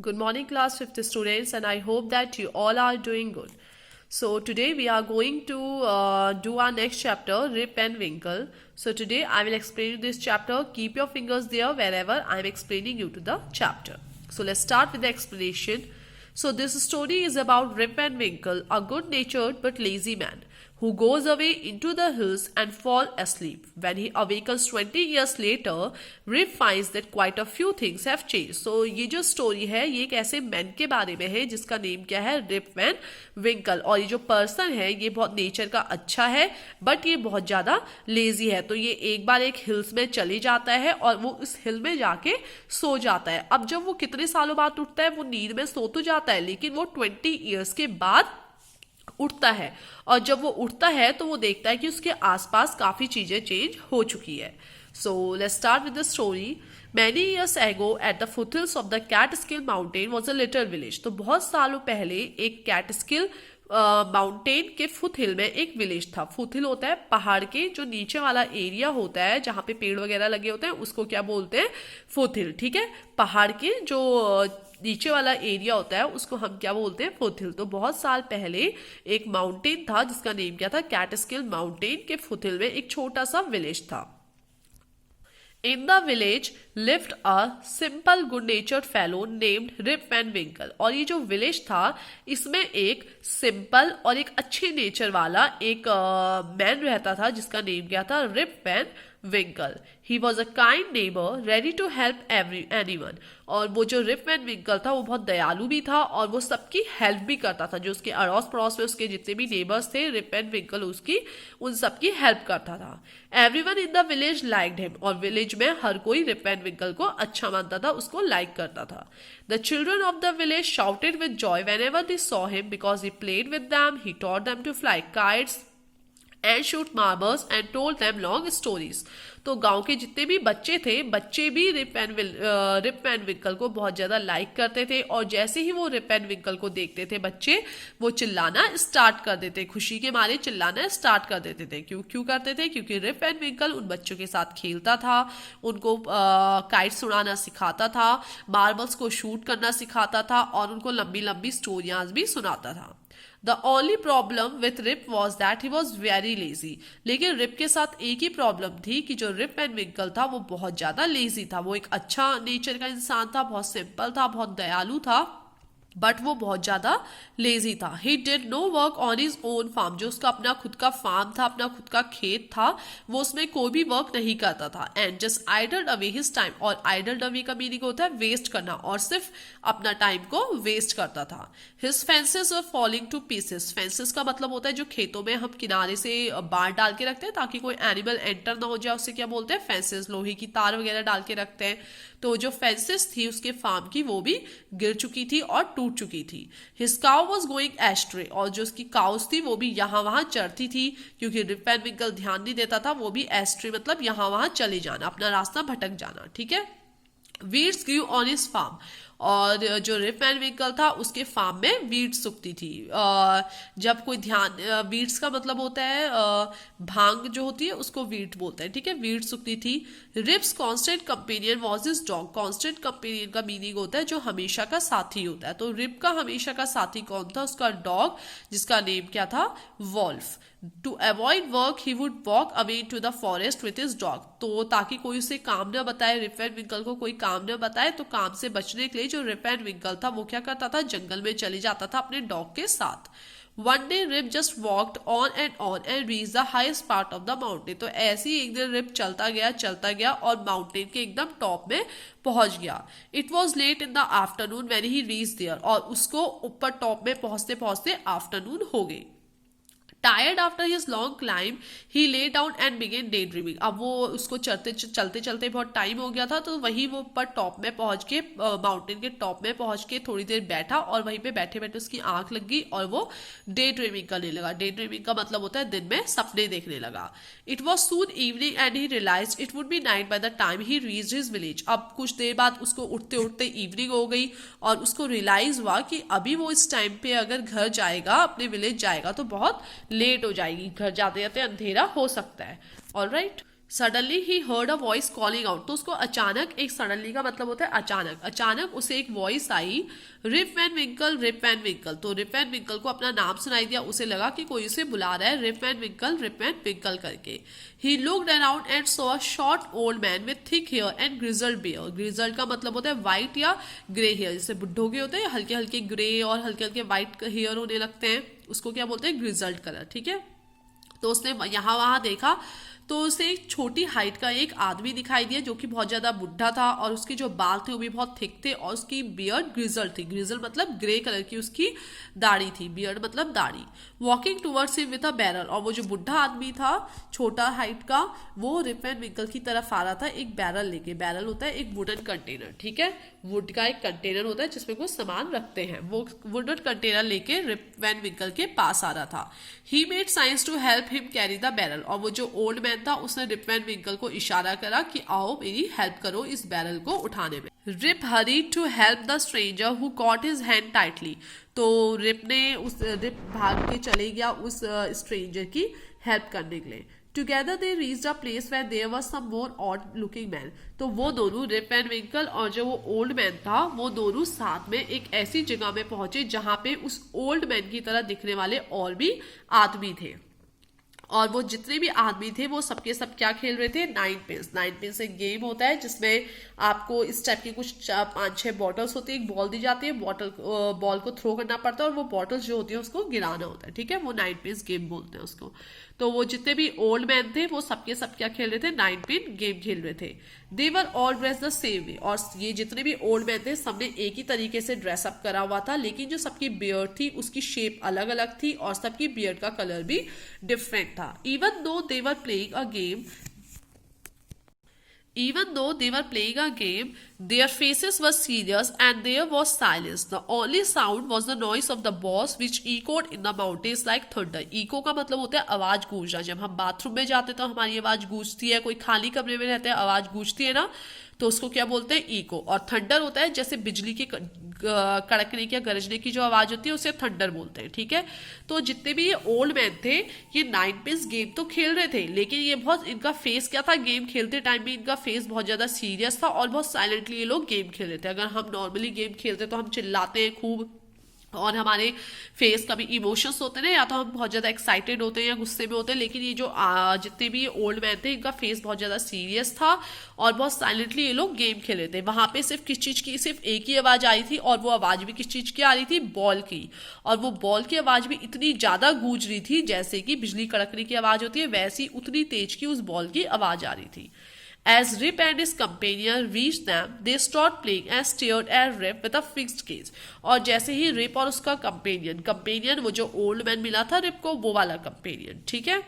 Good morning, class 50 students, and I hope that you all are doing good. So today we are going to do our next chapter, Rip and Winkle. So today I will explain you this chapter. Keep your fingers there wherever I am explaining you to the chapter. So let's start with the explanation. So this story is about Rip and Winkle, a good-natured but lazy man who goes away into the hills and falls asleep. When he awakens 20 years later, Rip finds that quite a few things have changed. So ये जो story है ये एक ऐसे man के बारे में है जिसका नेम क्या है, रिप एंड विंकल। और ये जो पर्सन है ये बहुत नेचर का अच्छा है बट ये बहुत ज़्यादा लेजी है। तो ये एक बार एक हिल्स में चले जाता है और वो इस हिल में जाके सो जाता है। अब जब वो कितने सालों बाद उठता है, वो नींद में सो तो जाता है लेकिन वो 20 ईयर्स के बाद उठता है। और जब वो उठता है तो वो देखता है कि उसके आसपास काफी चीजें चेंज हो चुकी है। So let's start with the story. Many years ago, at the foothills of the Catskill Mountain was a little village. तो बहुत सालों पहले एक कैटस्किल माउंटेन के फुट हिल में एक विलेज था। फुट हिल होता है पहाड़ के जो नीचे वाला एरिया होता है जहाँ पे पेड़ वगैरह लगे होते हैं, उसको क्या बोलते हैं, फुट हिल। ठीक है, पहाड़ के जो नीचे वाला एरिया होता है उसको हम क्या बोलते हैं, फुट हिल। तो बहुत साल पहले एक माउंटेन था जिसका नेम क्या था, कैटस्किल माउंटेन के फुट हिल में एक छोटा सा विलेज था। In the village lived a simple good-natured fellow named Rip Van Winkle। और ये जो विलेज था इसमें एक सिंपल और एक अच्छे नेचर वाला एक मैन रहता था जिसका नेम क्या था, Rip Van Winkle. He was a kind neighbour ready to help anyone. और वो जो रिप वैन विंकल था वो बहुत दयालु भी था और वो सबकी हेल्प भी करता था। जो उसके अड़ोस पड़ोस में उसके जितने भी नेबर्स थे, रिप वैन विंकल उसकी उन सबकी हेल्प करता था। Everyone in the village liked him. और विलेज में हर कोई रिप वैन विंकल को अच्छा मानता था, उसको लाइक करता था। The children of the village shouted with joy whenever they saw him because he played with them, he taught them to fly kites and shoot marbles and told them long stories। तो गांव के जितने भी बच्चे थे, बच्चे भी rib and विंकल को बहुत ज्यादा लाइक करते थे। और जैसे ही वो रिप एंड विंकल को देखते थे बच्चे, वो चिल्लाना स्टार्ट कर देते, खुशी के मारे चिल्लाना स्टार्ट कर देते थे। क्यों करते थे? क्योंकि रिप एंड विंकल उन बच्चों के साथ खेलता था, उनको काइट्स उड़ाना सिखाता था, मार्बल्स को शूट करना सिखाता था और उनको लंबी लंबी स्टोरियाज भी सुनाता था। The only problem with Rip was that he was very lazy। लेकिन रिप के साथ एक ही प्रॉब्लम थी कि जो रिप एंड विंकल था वो बहुत ज्यादा लेजी था। वो एक अच्छा नेचर का इंसान था, बहुत सिंपल था, बहुत दयालु था, बट वो बहुत ज्यादा लेजी था। He did no work on his own farm. जो उसका अपना खुद का फार्म था, अपना खुद का खेत था, वो उसमें कोई भी वर्क नहीं करता था। And just idled away his time. और आइडल्ड अवे का मीनिंग होता है वेस्ट करना, और सिर्फ अपना टाइम को वेस्ट करता था। हिज फेंसेस वर फॉलिंग टू पीसेस। फेंसेस का मतलब होता है जो खेतों में हम किनारे से बार डाल के रखते हैं ताकि कोई एनिमल एंटर ना हो जाए, उससे क्या बोलते हैं, फेंसेस। लोहे की तार वगैरह डाल के रखते हैं। तो जो फेंसेस थी उसके फार्म की वो भी गिर चुकी थी और टूट चुकी थी। His cow was going ashtray. और जो उसकी काउस थी वो भी यहाँ वहां चढ़ती थी क्योंकि रिप एंड विंकल ध्यान नहीं देता था। वो भी एस्ट्रे मतलब यहाँ वहां चले जाना, अपना रास्ता भटक जाना। ठीक है। Weeds grew on his farm. और जो रिप एंड विंकल था उसके फार्म में वीड्स उगती थी। जब कोई ध्यान, वीड्स का मतलब होता है भांग जो होती है उसको वीड बोलते हैं। ठीक है, वीड्स उगती थी। Rip's constant companion was his dog. Constant companion का मीनिंग होता है जो हमेशा का साथी होता है। तो रिप का हमेशा का साथी कौन था? उसका डॉग, जिसका नेम क्या था, Wolf. To avoid work he would walk away to the forest with his dog. तो ताकि कोई उसे काम न बताए, रिप एंड विंकल को कोई काम न बताए, तो काम से बचने के लिए जो रिप एंड विंकल था वो क्या करता था, जंगल में चले जाता था अपने डॉग के साथ। One day Rip just walked on and reach the highest part of the mountain. तो ऐसे ही एक दिन रिप चलता गया और माउंटेन के एकदम टॉप में पहुंच गया। It was late in the afternoon when he reach there. और उसको ऊपर टॉप में पहुंचते पहुंचते आफ्टरनून हो गई। Tired after his long climb, he lay down and began daydreaming। अब वो उसको चलते चलते बहुत टाइम हो गया था, तो वहीं वो ऊपर टॉप में पहुंच के, माउंटेन के टॉप में पहुंच के थोड़ी देर बैठा और वहीं पे बैठे बैठे उसकी आंख लग गई और वो डे ड्रीमिंग करने लगा। डे ड्रीमिंग का मतलब होता है दिन में सपने देखने लगा। It was soon evening and he realized it would be night by the time he reached his village. अब कुछ देर बाद उसको उठते उठते इवनिंग हो गई और उसको रियलाइज हुआ कि अभी वो इस टाइम पे अगर घर जाएगा, अपने विलेज जाएगा, तो बहुत लेट हो जाएगी, घर जाते जाते अंधेरा हो सकता है। Alright. Suddenly he heard a voice calling out, तो उसको अचानक, एक सडनली का मतलब होता है अचानक, अचानक उसे एक वॉइस आई, Rip Van Winkle, Rip Van Winkle. तो रिप वैन विंकल को अपना नाम सुनाई दिया, उसे लगा कि कोई उसे बुला रहा है, Rip Van Winkle, Rip Van Winkle करके। He looked around and saw a short old man with thick hair and grizzled beard. Grizzled का मतलब होता है व्हाइट या ग्रे हेयर, जैसे बुड्ढों के होते हैं हल्के हल्के ग्रे और हल्के हल्के व्हाइट हेयर होने लगते हैं, उसको क्या बोलते हैं, ग्रिजल्ड कलर, ठीक है। तो उसने यहाँ वहां देखा तो उसे एक छोटी हाइट का एक आदमी दिखाई दिया जो कि बहुत ज्यादा बुढ़ा था और उसके जो बाल थे वो भी बहुत थिक थे और उसकी बियर्ड ग्रिजल थी। ग्रिजल मतलब ग्रे कलर की उसकी दाढ़ी थी, बियर्ड मतलब दाढ़ी। Walking towards him with a barrel, और वो जो बुढ़ा आदमी था छोटा हाइट का, वो रिप वैन विंकल की तरफ आ रहा था एक बैरल लेके। बैरल होता है एक वुडन कंटेनर, ठीक है, वुड का एक कंटेनर होता है जिसमें कुछ सामान रखते हैं। वो वुडन कंटेनर लेके रिप वैन विंकल के पास आ रहा था। He made signs to help him carry the barrel, और वो जो ओल्ड मैन था उसने रिप वैन विंकल को इशारा करा कि आओ मेरी हेल्प करो इस बैरल को उठाने में। Rip hurried to help the stranger who caught his hand tightly, तो रिप भाग के चले गया उस स्ट्रेंजर की हेल्प करने के लिए। Together they reached a place where there was some more odd looking man, तो वो दोनों रिप वैन विंकल और जो वो ओल्ड मैन था वो दोनों साथ में एक ऐसी जगह में पहुंचे जहां पे उस ओल्ड मैन की तरह दिखने वाले और भी आदमी थे। और वो जितने भी आदमी थे वो सबके सब क्या खेल रहे थे, नाइन पिन्स। नाइन पिन्स एक गेम होता है जिसमें आपको इस टाइप की कुछ 5-6 बॉटल्स होती है, एक बॉल दी जाती है, बॉल को थ्रो करना पड़ता है और वो बॉटल्स जो होती है उसको गिराना होता है, ठीक है, वो नाइन पिन्स गेम बोलते हैं उसको। तो वो जितने भी ओल्ड मैन थे वो सबके सब क्या खेल रहे थे, नाइन पिन गेम खेल रहे थे। They were all dress the same way, और ये जितने भी ओल्ड मैन थे सबने एक ही तरीके से ड्रेसअप करा हुआ था, लेकिन जो सबकी बियर्ड थी उसकी शेप अलग अलग थी और सबकी बियर्ड का कलर भी डिफरेंट था। Even though they were playing a game, their faces were serious and there was silence. The only sound was the noise of the boss which echoed in the mountains like thunder. Echo का मतलब होता है आवाज गूंजना। जब हम bathroom में जाते तो हमारी आवाज गूंजती है, कोई खाली कमरे में रहते हैं आवाज गूंजती है ना, तो उसको क्या बोलते हैं, इको। और थंडर होता है जैसे बिजली के कड़कने की या गरजने की जो आवाज होती है उसे थंडर बोलते हैं, ठीक है। तो जितने भी ये ओल्ड मैन थे ये नाइन पिन्स गेम तो खेल रहे थे, लेकिन ये बहुत, इनका फेस क्या था, गेम खेलते टाइम भी इनका फेस बहुत ज्यादा सीरियस था और बहुत साइलेंटली ये लोग गेम खेल रहे थे। अगर हम नॉर्मली गेम खेलते तो हम चिल्लाते हैं खूब और हमारे फेस का भी इमोशंस होते हैं ना, या तो हम बहुत ज्यादा एक्साइटेड होते हैं या गुस्से में होते हैं, लेकिन ये जो जितने भी ओल्ड मैन थे इनका फेस बहुत ज्यादा सीरियस था और बहुत साइलेंटली ये लोग गेम खेल रहे थे। वहां पे सिर्फ किस चीज की, सिर्फ एक ही आवाज आई थी और वो आवाज भी किस चीज की आ रही थी, बॉल की। और वो बॉल की आवाज भी इतनी ज्यादा गूंज रही थी जैसे कि बिजली कड़कने की आवाज होती है, वैसी उतनी तेज की उस बॉल की आवाज आ रही थी। As Rip and his companion reached them, they stopped playing and stared at Rip with a fixed gaze. और जैसे ही रिप और उसका कंपेनियन वो जो ओल्ड मैन मिला था रिप को, वो वाला कंपेनियन, ठीक है,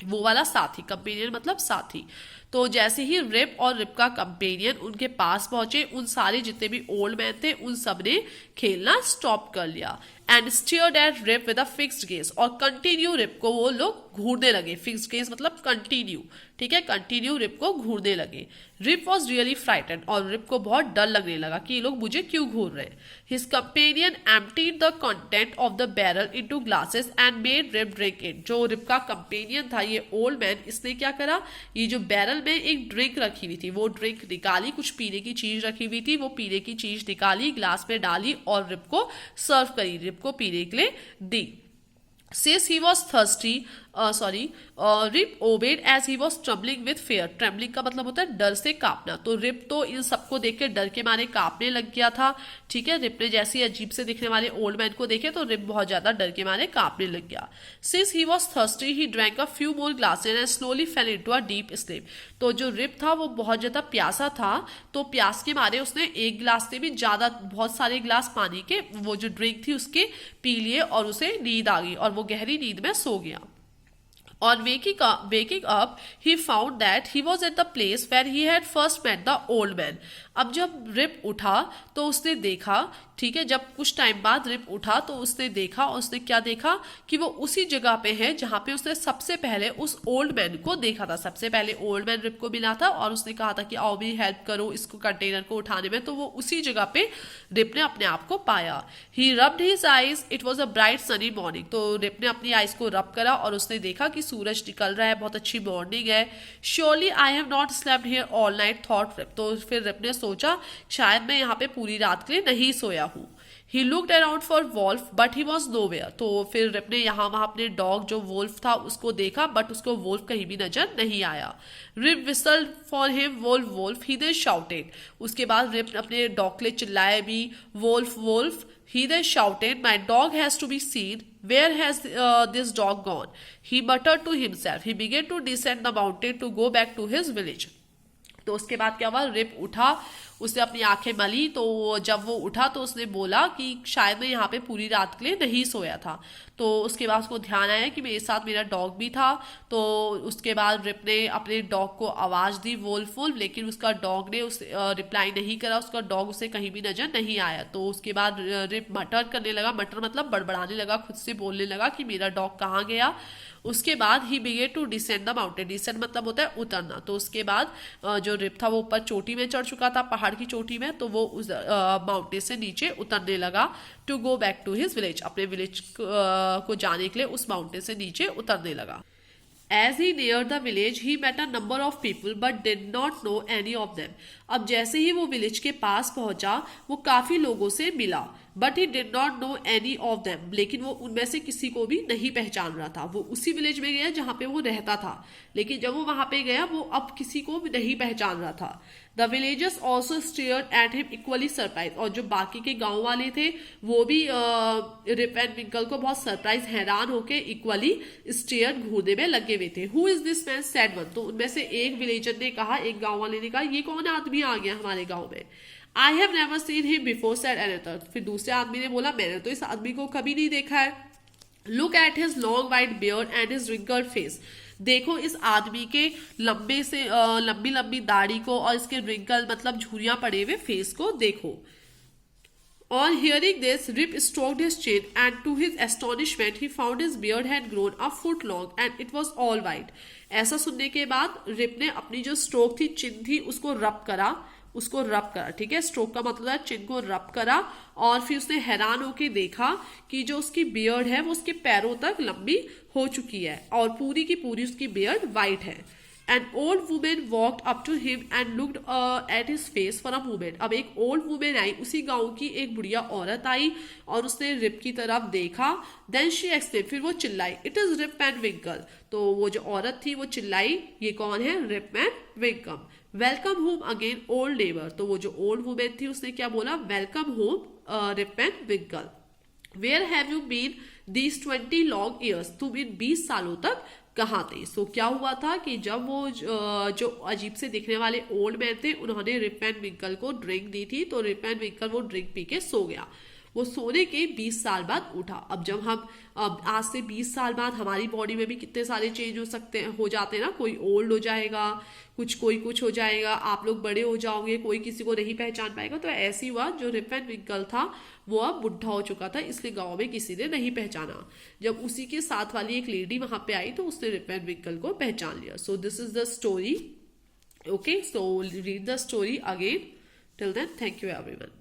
वो वाला साथी, कंपेनियन मतलब साथी। तो जैसे ही रिप और रिप का कंपेनियन उनके पास पहुंचे, उन सारे जितने भी ओल्ड मैन थे उन सब ने खेलना स्टॉप कर लिया। And stared at Rip with a fixed gaze, और कंटिन्यू रिप को वो लोग घूरने लगे। फिक्स्ड गेज मतलब कंटिन्यू, ठीक है, कंटिन्यू रिप को घूरने लगे। रिप वॉज रियली फ्राइटेंड, और रिप को बहुत डर लगने लगा कि ये लोग मुझे क्यों घूर रहे हैं। His companion emptied the content of the barrel into glasses and made Rip drink it. जो रिप का कंपेनियन था ये ओल्ड मैन, इसने क्या करा, ये जो बैरल में एक ड्रिंक रखी हुई थी वो ड्रिंक निकाली, कुछ पीने की चीज रखी हुई थी, वो पीने की चीज निकाली, ग्लास में डाली और रिप को सर्व करी, रिप को पीने के लिए दी। Since he was thirsty, Rip obeyed as he was trembling with fear. Trembling का मतलब होता है डर से कांपना, तो रिप तो इन सबको देख के डर के मारे कांपने लग गया था, ठीक है। रिप ने जैसे अजीब से दिखने वाले ओल्ड मैन को देखे तो रिप बहुत ज्यादा डर के मारे कांपने लग गया। Since he was thirsty he drank a few more glasses and slowly fail into a deep sleep. तो जो रिप था वो बहुत ज्यादा प्यासा था, तो प्यास के मारे उसने एक गिलास से भी ज्यादा, बहुत सारे गिलास पानी के वो जो ड्रिंक थी उसके पी लिए और उसे नींद आ गई और वो गहरी नींद में सो गया। On waking up, he found that he was at the place where he had first met the old man. अब जब रिप उठा तो उसने देखा, ठीक है, जब कुछ टाइम बाद रिप उठा तो उसने देखा, और उसने क्या देखा कि वो उसी जगह पे है जहां पे उसने सबसे पहले उस ओल्ड मैन को देखा था। सबसे पहले ओल्ड मैन रिप को मिला था और उसने कहा था कि आओ भी हेल्प करो इसको कंटेनर को उठाने में, तो वो उसी जगह पे रिप ने अपने आप को पाया। He rubbed his eyes, it was a bright sunny morning. तो रिप ने अपनी आईज को रब करा और उसने देखा कि सूरज निकल रहा है, बहुत अच्छी मॉर्निंग है। Surely I have not slept here all night, thought Rip. तो फिर रिप ने सोचा शायद मैं यहाँ पे पूरी रात के लिए नहीं सोया हूँ। He looked around for wolf, but he was nowhere. तो फिर रिप ने यहाँ वहाँ अपने डॉग जो वोल्फ था उसको देखा, बट उसको वोल्फ कहीं भी नजर नहीं आया। Rip whistled for him, wolf wolf. He then shouted. उसके बाद रिप अपने डॉग के लिए चिल्लाया भी, wolf wolf. He then shouted, my dog has to be seen. Where has this dog gone? He muttered to himself. He began to descend the mountain to go back to his village. तो उसके बाद क्या हुआ, rib उठा, उसने अपनी आंखें मली, तो जब वो उठा तो उसने बोला कि शायद मैं यहाँ पे पूरी रात के लिए नहीं सोया था। तो उसके बाद उसको ध्यान आया कि मेरे साथ मेरा डॉग भी था। तो उसके बाद रिप ने अपने डॉग को आवाज दी वोल्फ वोल्फ, लेकिन उसका डॉग ने उस रिप्लाई नहीं करा, उसका डॉग उसे कहीं भी नजर नहीं आया। तो उसके बाद रिप मटर करने लगा, मटर मतलब बड़बड़ाने लगा, खुद से बोलने लगा कि मेरा डॉग कहाँ गया। उसके बाद he began to descend the mountain, descend मतलब होता है उतरना। तो उसके बाद जो रिप था वो ऊपर चोटी में चढ़ चुका था, पहाड़ की चोटी में, तो वो उस माउंटेन से नीचे उतरने लगा to go back to his village, अपने विलेज को जाने के लिए उस माउंटेन से नीचे उतरने लगा। As he neared the village, he met a number of people but did not know any of them. अब जैसे ही वो विलेज के पास पहुंचा वो काफी लोगों से मिला, but he did not know any of them, लेकिन वो उनमें से किसी को भी नहीं पहचान रहा था। वो उसी विलेज में गया जहां पे वो रहता था, लेकिन जब वो वहां पे गया वो अब किसी को भी नहीं पहचान रहा था। The villagers also stared at him equally surprise, और जो बाकी के गांव वाले थे वो भी रिप एंड विंकल को बहुत सरप्राइज, हैरान होके इक्वली स्टेयर घूरने में लगे हुए थे। Who is this man said one, तो उनमें से एक विलेजर ने कहा, एक गांव वाले ने कहा, ये कौन आदमी आ गया हमारे गांव में। I have never seen him before said another, फिर दूसरे आदमी ने बोला मैंने तो इस आदमी को कभी नहीं देखा है। Look at his long white beard and his wrinkled face, देखो इस आदमी के लंबी लंबी दाढ़ी को और इसके रिंकल मतलब झुर्रियां पड़े हुए फेस को देखो। On hearing this, Rip stroked his chin, and to his astonishment, he found his beard had grown a foot long, and it was all white. ऐसा सुनने के बाद रिप ने अपनी जो स्ट्रोक थी, चिन थी, उसको रब करा, ठीक है। स्ट्रोक का मतलब है चिन को रब करा, और फिर उसने हैरान होके देखा कि जो उसकी बियर्ड है वो उसके पैरों तक लंबी हो चुकी है और पूरी की पूरी उसकी बियर्ड वाइट है। An old woman walked up to him and looked at his face for a moment. अब एक ओल्ड वुमेन आई, उसी गांव की एक बुढ़िया औरत आई और उसने रिप की तरफ देखा। Then she exclaimed, फिर वो चिल्लाई, It is Rip and Winkle. तो वो जो औरत थी वो चिल्लाई, ये कौन है, Rip and Winkle. Welcome home again old neighbour, तो वो जो ओल्ड वुमेन थी उसने क्या बोला, welcome home Rip and Winkle. Where have you been these 20 long years, तुम इन 20 सालों तक कहाँ थे। सो क्या हुआ था कि जब वो जो अजीब से दिखने वाले ओल्ड मैन थे उन्होंने रिप एंड विंकल को ड्रिंक दी थी, तो रिप एंड विंकल वो ड्रिंक पी के सो गया। वो सोने के 20 साल बाद उठा। अब जब हम आज से 20 साल बाद हमारी बॉडी में भी कितने सारे चेंज हो जाते हैं ना, कोई ओल्ड हो जाएगा, कोई कुछ हो जाएगा, आप लोग बड़े हो जाओगे, कोई किसी को नहीं पहचान पाएगा। तो ऐसी हुआ, जो रिप एंड विंकल था वो अब बुढ़ा हो चुका था, इसलिए गांव में किसी ने नहीं पहचाना। जब उसी के साथ वाली एक लेडी वहां पे आई तो उसने रिप एंड विंकल को पहचान लिया। So this is the story. Okay, so read the story again. Till then, thank you everyone.